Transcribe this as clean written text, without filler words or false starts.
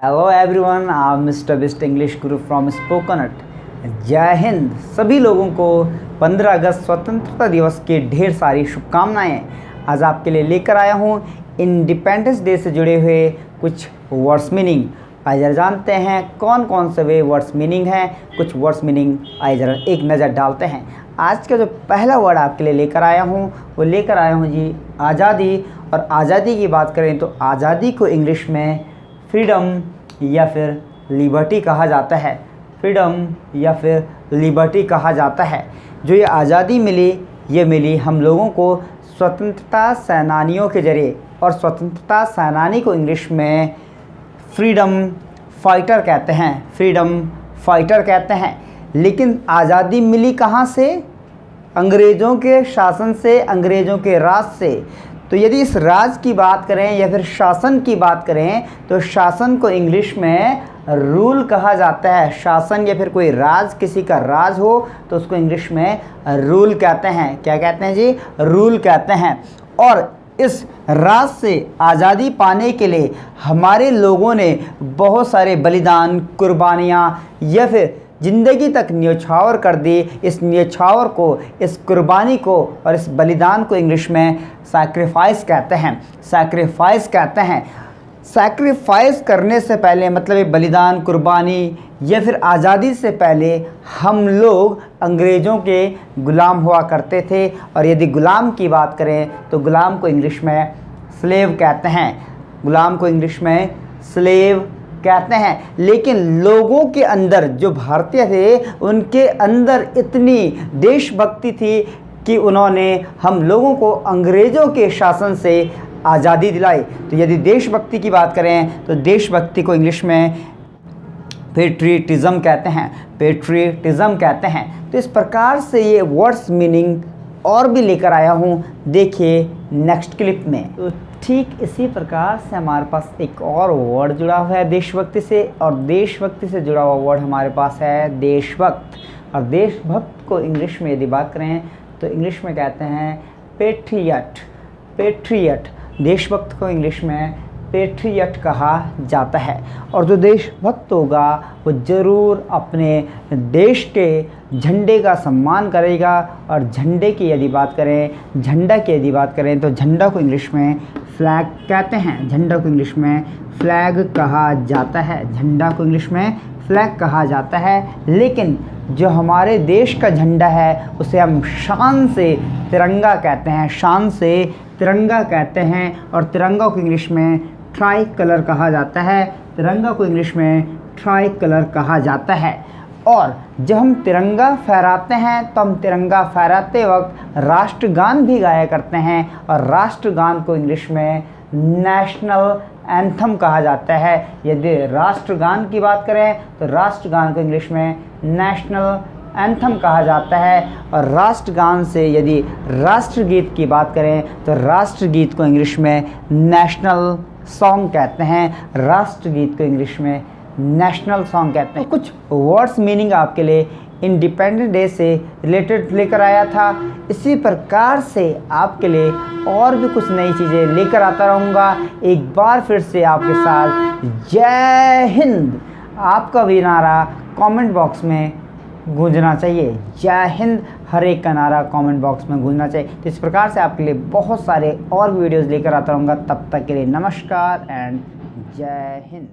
Hello everyone, I am mister best English Guru from स्पोकनट। जय हिंद। सभी लोगों को 15 अगस्त स्वतंत्रता दिवस की ढेर सारी शुभकामनाएं। आज आपके लिए लेकर आया हूं इंडिपेंडेंस डे से जुड़े हुए कुछ वर्ड्स मीनिंग। आइए जरा जानते हैं कौन कौन से वे वर्ड्स मीनिंग हैं। कुछ वर्ड्स मीनिंग आइए जरा एक नज़र डालते हैं। आज का जो पहला वर्ड आपके लिए लेकर आया हूँ वो लेकर आया हूँ जी आज़ादी। और आज़ादी की बात करें तो आज़ादी को इंग्लिश में फ्रीडम या फिर लिबर्टी कहा जाता है। फ्रीडम या फिर लिबर्टी कहा जाता है। जो ये आज़ादी मिली, ये मिली हम लोगों को स्वतंत्रता सेनानियों के ज़रिए। और स्वतंत्रता सेनानी को इंग्लिश में फ्रीडम फाइटर कहते हैं। फ्रीडम फाइटर कहते हैं। लेकिन आज़ादी मिली कहाँ से? अंग्रेज़ों के शासन से, अंग्रेज़ों के राज से। तो यदि इस राज की बात करें या फिर शासन की बात करें तो शासन को इंग्लिश में रूल कहा जाता है। शासन या फिर कोई राज, किसी का राज हो तो उसको इंग्लिश में रूल कहते हैं। क्या कहते हैं जी? रूल कहते हैं। और इस राज से आज़ादी पाने के लिए हमारे लोगों ने बहुत सारे बलिदान, कुर्बानियाँ या फिर ज़िंदगी तक न्योछावर कर दी। इस न्योछावर को, इस कुर्बानी को और इस बलिदान को इंग्लिश में सैक्रिफाइस कहते हैं। सैक्रिफाइस कहते हैं। सैक्रिफाइस करने से पहले मतलब ये बलिदान, कुर्बानी या फिर आज़ादी से पहले हम लोग अंग्रेज़ों के ग़ुलाम हुआ करते थे। और यदि ग़ुलाम की बात करें तो ग़ुलाम को इंग्लिश में स्लेव कहते हैं। ग़ुलाम को इंग्लिश में स्लेव कहते हैं। लेकिन लोगों के अंदर, जो भारतीय थे, उनके अंदर इतनी देशभक्ति थी कि उन्होंने हम लोगों को अंग्रेज़ों के शासन से आज़ादी दिलाई। तो यदि देशभक्ति की बात करें तो देशभक्ति को इंग्लिश में पेट्रियटिज़म कहते हैं। पेट्रियटिज़म कहते हैं। तो इस प्रकार से ये वर्ड्स मीनिंग और भी लेकर आया हूँ। देखिए नेक्स्ट क्लिप में। तो ठीक इसी प्रकार से हमारे पास एक और वर्ड जुड़ा हुआ है देशभक्ति से। और देशभक्ति से जुड़ा हुआ वर्ड हमारे पास है देशभक्त। और देशभक्त को इंग्लिश में यदि बात करें तो इंग्लिश में कहते हैं पेट्रियट। पेट्रियट। देशभक्त को इंग्लिश में पेट्रियट कहा जाता है। और जो देशभक्त होगा वो ज़रूर अपने देश के झंडे का सम्मान करेगा। और झंडे की यदि बात करें, झंडा की यदि बात करें तो झंडा को इंग्लिश में फ्लैग कहते हैं। झंडा को इंग्लिश में फ्लैग कहा जाता है। झंडा को इंग्लिश में फ्लैग कहा जाता है। लेकिन जो हमारे देश का झंडा है उसे हम शान से तिरंगा कहते हैं। शान से तिरंगा कहते हैं। और तिरंगा को इंग्लिश में ट्राई कलर कहा जाता है। तिरंगा को इंग्लिश में ट्राई कलर कहा जाता है। और जब हम तिरंगा फहराते हैं तो हम तिरंगा फहराते वक्त राष्ट्रगान भी गाया करते हैं। और राष्ट्रगान को इंग्लिश में नेशनल एंथम कहा जाता है। यदि राष्ट्रगान की बात करें तो राष्ट्रगान को इंग्लिश में नेशनल एंथम कहा जाता है। और राष्ट्रगान से यदि राष्ट्रगीत की बात करें तो राष्ट्रगीत को इंग्लिश में नेशनल सॉन्ग कहते हैं। राष्ट्रगीत को इंग्लिश में नेशनल सॉन्ग कहते हैं। कुछ वर्ड्स मीनिंग आपके लिए इंडिपेंडेंस डे से रिलेटेड लेकर आया था। इसी प्रकार से आपके लिए और भी कुछ नई चीज़ें लेकर आता रहूँगा। एक बार फिर से आपके साथ जय हिंद। आपका भी नारा कमेंट बॉक्स में गूंजना चाहिए। जय हिंद हर एक का नारा कमेंट बॉक्स में गूंजना चाहिए। तो इस प्रकार से आपके लिए बहुत सारे और वीडियोज़ लेकर आता रहूँगा। तब तक के लिए नमस्कार एंड जय हिंद।